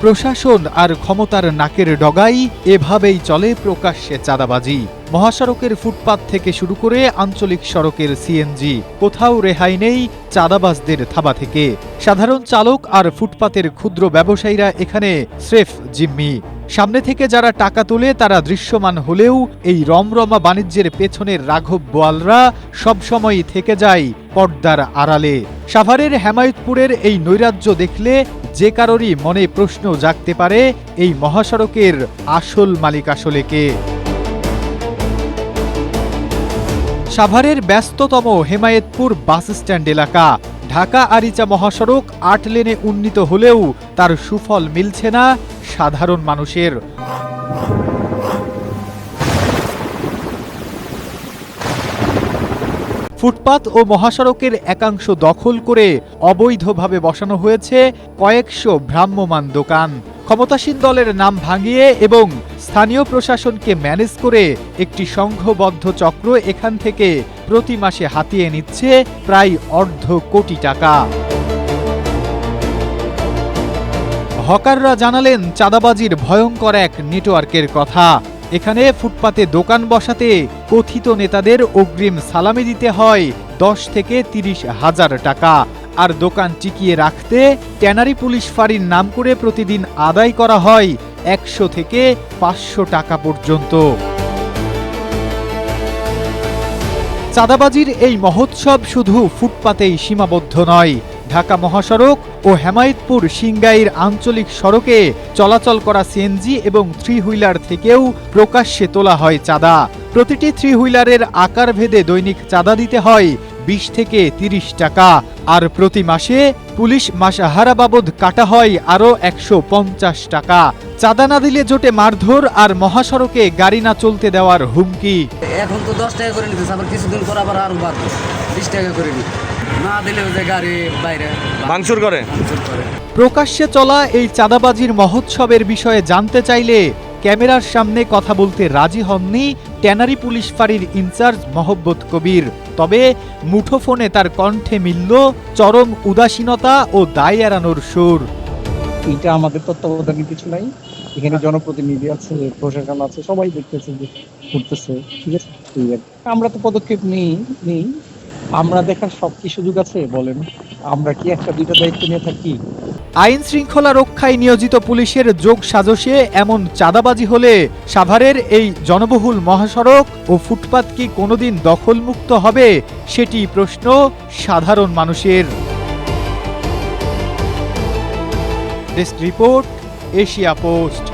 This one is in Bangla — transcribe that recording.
প্রশাসন আর ক্ষমতার নাকের ডগায় এভাবেই চলে প্রকাশ্যে চাঁদাবাজি। মহাসড়কের ফুটপাত থেকে শুরু করে আঞ্চলিক সড়কের সিএনজি, কোথাও রেহাই নেই চাঁদাবাজদের থাবা থেকে। সাধারণ চালক আর ফুটপাতের ক্ষুদ্র ব্যবসায়ীরা এখানে স্রেফ জিম্মি। সামনে থেকে যারা টাকা তোলে তারা দৃশ্যমান হলেও এই রমরমা বাণিজ্যের পেছনের রাঘব বোয়ালরা সবসময়ই থেকে যায় পর্দার আড়ালে। সাভারের হেমায়েতপুরের এই নৈরাজ্য দেখলে যে কারোরই মনে প্রশ্ন জাগতে পারে, এই মহাসড়কের আসল মালিক আসলে কে? সাভারের ব্যস্ততম হেমায়েতপুর বাস স্ট্যান্ড এলাকা। ঢাকা আরিচা মহাসড়ক ৮ লেনে উন্নীত হলেও তার সুফল মিলছে না সাধারণ মানুষের। ফুটপাত ও মহাসড়কের একাংশ দখল করে অবৈধভাবে বসানো হয়েছে কয়েকশো ভ্রাম্যমাণ দোকান। ক্ষমতাসীন দলের নাম ভাঙিয়ে এবং স্থানীয় প্রশাসনকে ম্যানেজ করে একটি সংঘবদ্ধ চক্র এখান থেকে প্রতি মাসে হাতিয়ে নিচ্ছে প্রায় অর্ধ কোটি টাকা। হকাররা জানালেন চাঁদাবাজির ভয়ঙ্কর এক নেটওয়ার্কের কথা। এখানে ফুটপাতে দোকান বসাতে কথিত নেতাদের অগ্রিম সালামি দিতে হয় 10 থেকে 30 হাজার টাকা, আর দোকান টিকিয়ে রাখতে ট্যানারি পুলিশ ফাঁড়ির নাম করে প্রতিদিন আদায় করা হয় 100 থেকে 500 টাকা পর্যন্ত। চাঁদাবাজির এই মহোৎসব শুধু ফুটপাতেই সীমাবদ্ধ নয়। ঢাকা মহাসড়ক ও হেমায়েতপুর সিংগাইর আঞ্চলিক সড়কে চলাচল করা সিএনজি এবং থ্রি হুইলার থেকেও প্রকাশ্যে তোলা হয় চাঁদা। প্রতিটি থ্রি হুইলারের আকার ভেদে দৈনিক চাঁদা দিতে হয় 20 থেকে 30 টাকা, আর প্রতি মাসে পুলিশ মাসহারা বাবদ কাটা হয় আরও 150 টাকা। চাঁদা না দিলে জোটে মারধর আর মহাসড়কে গাড়ি না চলতে দেওয়ার হুমকি। এখন তো 10 টাকা করে নিতেছে, আবার কিছুদিন পর আবার আরো বাড়বে, 20 টাকা করে নিতে না দিলে ওই যে গাড়ি বাইরে ভাঙচুর করে। প্রকাশ্যে চলা এই চাঁদাবাজির মহোৎসবের বিষয়ে জানতে চাইলে ক্যামেরার সামনে কথা বলতে রাজি হননি ট্যানারি পুলিশ ফাঁড়ির ইনচার্জ মহব্বত কবির। তবে মুঠোফোনে তার কণ্ঠে মিলল চরম উদাসীনতা ও দায় এড়ানোর সুর। এটা আমাদের তত্ত্বাবধানে কিছু নাই, এখানে জনপ্রতিনিধি আছে, প্রশাসন আছে, সবাই দেখতেছে যে ঘুরতেছে, ঠিক আছে। আমরা তো পদক্ষেপ নেই। আমরা দেখার সব কি সুযোগ আছে বলেন? আমরা কি একটা দুইটা দায়িত্ব নিয়ে থাকি? আইন শৃঙ্খলা রক্ষায় নিয়োজিত পুলিশের যোগ সাজশে এমন চাঁদাবাজি হলে সাভারের এই জনবহুল মহাসড়ক ও ফুটপাত কি কোনোদিন দখলমুক্ত হবে, সেটি প্রশ্ন সাধারণ মানুষের। Desk report, Asia post.